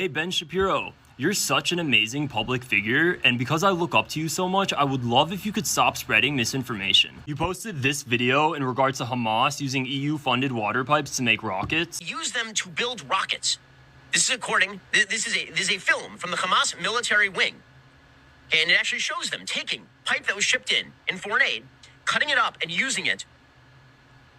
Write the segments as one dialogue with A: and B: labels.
A: Hey, Ben Shapiro, you're such an amazing public figure, and because I look up to you so much, I would love if you could stop spreading misinformation. You posted this video in regards to Hamas using EU-funded water pipes to make rockets.
B: Use them to build rockets. This is a film from the Hamas military wing. And it actually shows them taking pipe that was shipped in foreign aid, cutting it up and using it,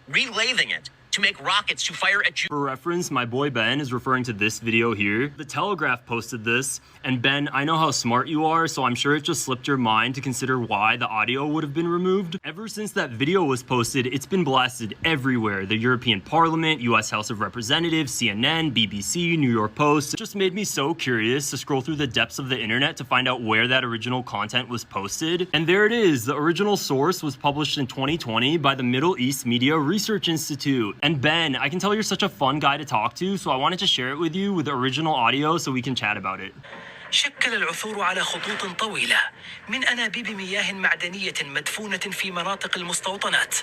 B: relathing it to make rockets to fire at Jews.
A: For reference, my boy Ben is referring to this video here. The Telegraph posted this, and Ben, I know how smart you are, so I'm sure it just slipped your mind to consider why the audio would have been removed. Ever since that video was posted, it's been blasted everywhere. The European Parliament, US House of Representatives, CNN, BBC, New York Post. It just made me so curious to scroll through the depths of the internet to find out where that original content was posted. And there it is. The original source was published in 2020 by the Middle East Media Research Institute. And Ben, I can tell you're such a fun guy to talk to, so I wanted to share it with you with the original audio so we can chat about it.
C: شكل العثور على خطوط طويلة من أنابيب مياه معدنية مدفونة في مناطق المستوطنات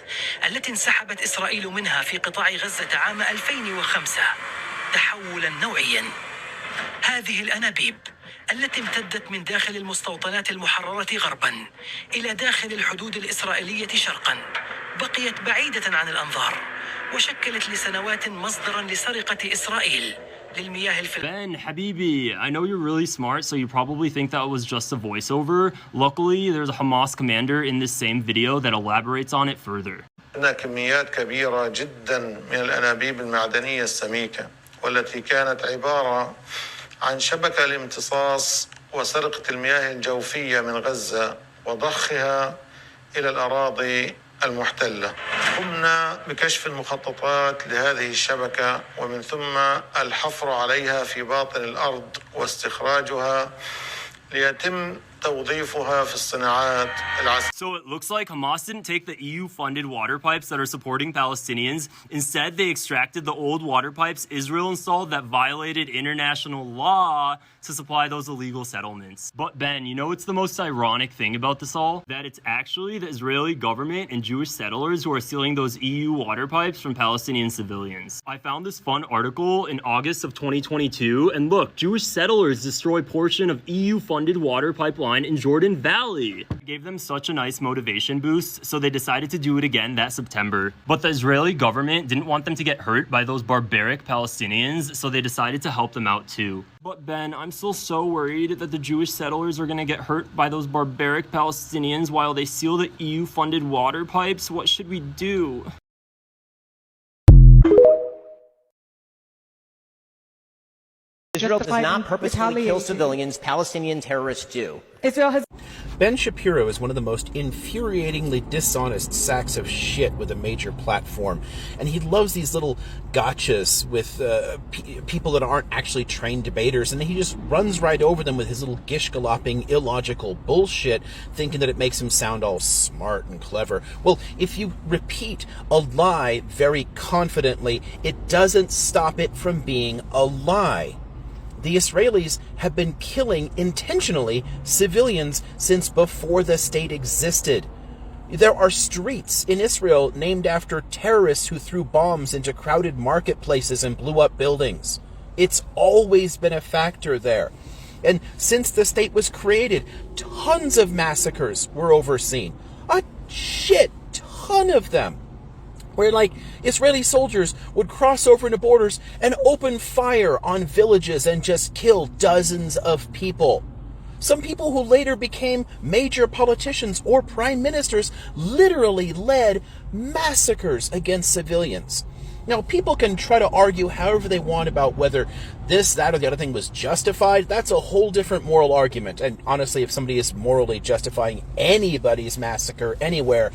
C: التي انسحبت إسرائيل منها في قطاع غزة عام 2005 تحولا نوعيا. هذه الأنابيب التي امتدت من داخل المستوطنات المحررة غربا إلى داخل الحدود الإسرائيلية شرقا بقيت بعيدة عن الأنظار وشكلت لسنوات مصدرا لسرقة إسرائيل.
A: Ben, Habibi, I know you're really smart, so you probably think that was just a voiceover. Luckily, there's a Hamas commander in this same video that elaborates on it further.
D: هناك كميات كبيرة جدا من الأنابيب المعدنية السميكة والتي كانت عبارة عن شبكة لامتصاص وسرقة المياه الجوفية من غزة وضخها إلى الأراضي المحتلة. قمنا بكشف المخططات لهذه الشبكة ومن ثم الحفر عليها في باطن الأرض واستخراجها ليتم توظيفها في الصناعات العسكرية.
A: So it looks like Hamas didn't take the EU-funded water pipes that are supporting Palestinians. Instead, they extracted the old water pipes Israel installed that violated international law to supply those illegal settlements. But Ben, you know what's the most ironic thing about this all? That it's actually the Israeli government and Jewish settlers who are stealing those EU water pipes from Palestinian civilians. I found this fun article in August of 2022, and look, Jewish settlers destroy portion of EU-funded water pipeline in Jordan Valley. It gave them such a nice motivation boost, so they decided to do it again that September. But the Israeli government didn't want them to get hurt by those barbaric Palestinians, so they decided to help them out too. But Ben, I'm still so worried that the Jewish settlers are gonna get hurt by those barbaric Palestinians while they steal the EU-funded water pipes. What should we do?
E: Israel does not purposefully kill civilians. Palestinian terrorists do.
F: Israel has.
G: Ben Shapiro is one of the most infuriatingly dishonest sacks of shit with a major platform. And he loves these little gotchas with people that aren't actually trained debaters. And he just runs right over them with his little gish-galloping, illogical bullshit, thinking that it makes him sound all smart and clever. Well, if you repeat a lie very confidently, it doesn't stop it from being a lie. The Israelis have been killing intentionally civilians since before the state existed. There are streets in Israel named after terrorists who threw bombs into crowded marketplaces and blew up buildings. It's always been a factor there. And since the state was created, tons of massacres were overseen. A shit ton of them. Where, like, Israeli soldiers would cross over into borders and open fire on villages and just kill dozens of people. Some people who later became major politicians or prime ministers literally led massacres against civilians. Now, people can try to argue however they want about whether this, that, or the other thing was justified. That's a whole different moral argument. And honestly, if somebody is morally justifying anybody's massacre anywhere,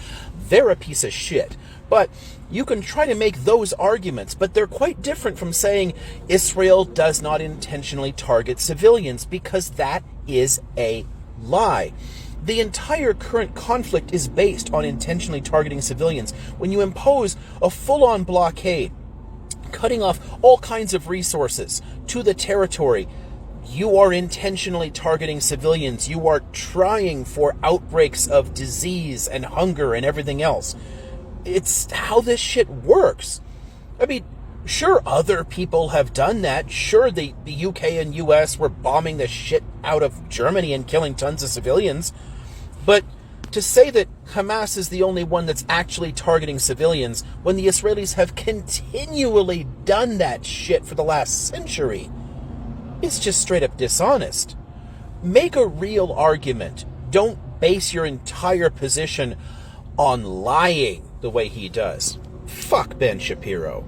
G: they're a piece of shit. But you can try to make those arguments, but they're quite different from saying Israel does not intentionally target civilians, because that is a lie. The entire current conflict is based on intentionally targeting civilians. When you impose a full-on blockade, cutting off all kinds of resources to the territory, you are intentionally targeting civilians. You are trying for outbreaks of disease and hunger and everything else. It's how this shit works. I mean, Sure, other people have done that. Sure, the UK and US were bombing the shit out of Germany and killing tons of civilians. But to say that Hamas is the only one that's actually targeting civilians when the Israelis have continually done that shit for the last century is just straight up dishonest. Make a real argument. Don't base your entire position on lying the way he does. Fuck Ben Shapiro.